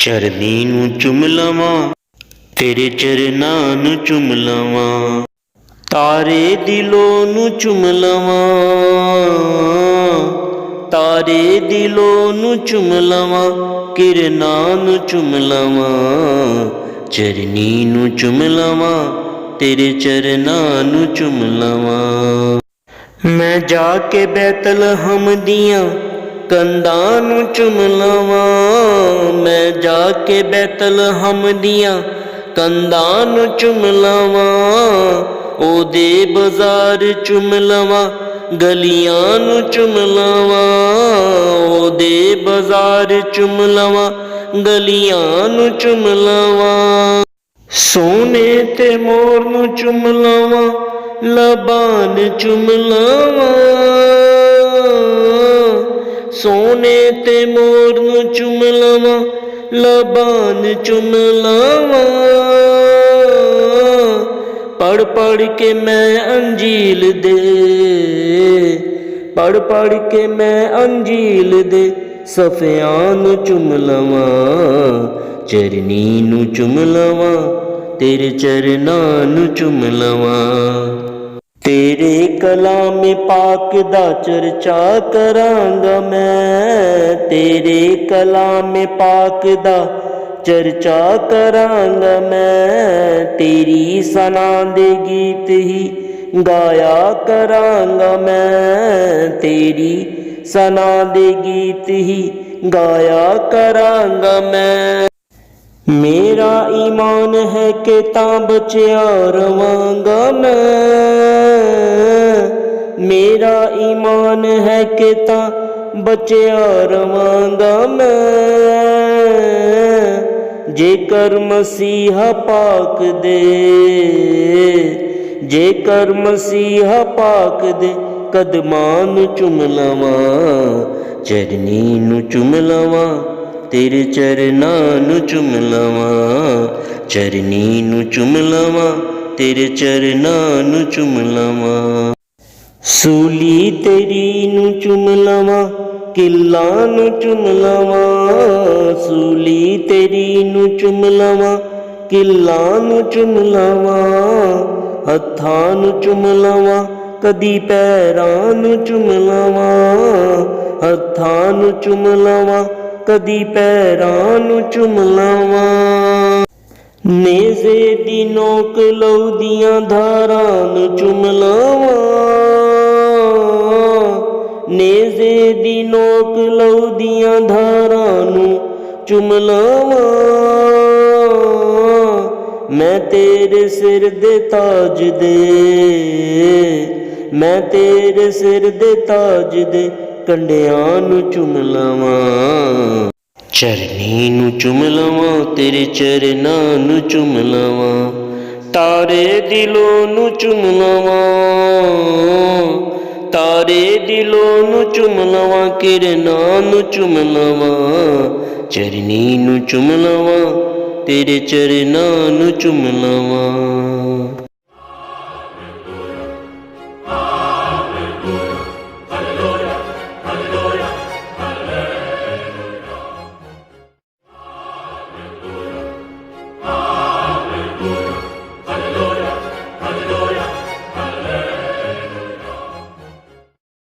चरनी नू चुम लवां, तेरे चरनां नू चुम लवां। तारे दिलों नू चुम लवां, तारे दिलों नू चुम लवां, किरनां नू चुम लवां। चरनी नू चुम लवां, तेरे चरनां नू चुम लवां। मैं जाके बैतलहम दियां कंधां नू चुम लवां, मैं जाके बैतलहम दियां कंधां नू चुम लवां। ओदे बाजार चुम लवां, गलियां नू चुम लवां। ओदे बाजार चुम लवां, गलियां नू चुम लवां। सोने ते मोर नू चुम लवां, लबान चुम लवां। सोने ते मोर नू चुम लवां, लबान चुम लवां। पढ़ पढ़ के मैं अंजील दे, पढ़ पढ़ के मैं अंजील दे सफ़ियां नू चुम लवां। चरनी नू चुम लवां, तेरे चरनां नू चुम लवां। तेरे कलाम पाक दा चर्चा करांगा मैं, तेरे कलाम पाक दा चर्चा करांगा मैं। तेरी सना दे गीत ही गाया करांगा मैं, तेरी सना दे गीत ही गाया करांगा मैं। मेरा ईमान है कि तां बचिया रवांगा मैं, मेरा ईमान है कि तां बचिया रवांगा मैं। जेकर मसीहा पाक दे, जेकर मसीहा पाक दे कदमां नू चुम लवां। चरनी नू चुम लवां, तेरे चरनां नू चुम लवां। चरनी नू चुम लवां, तेरे चरनां नू चुम लवां। सूली तेरी नू चुम लवां, किल्लां नू चुम लवां। सूली तेरी नू चुम लवां, किल्लां नू चुम लवां। हत्थां नू चुम लवां, कदी पैरां नू चुम लवां। हत्थां नू चुम लवां, कदी पैरां नू चुम लवां। नेज़े दी नोक लहू दियां धारां नू चुम लवां। नेज़े दी नोक लहू दियां धारां नू चुम लवां। मैं तेरे सिर दे ताज दे, मैं तेरे सिर दे ताज दे कंडियां नू चुम लवां। चरनी नू चुम लवां, तेरे चरनां नू चुम लवां। तारे दिलों नू चुम लवां, तारे दिलों नू चुम लवां, किरनां नू चुम लवां। चरनी नू चुम लवां, तेरे चरनां नू चुम लवां।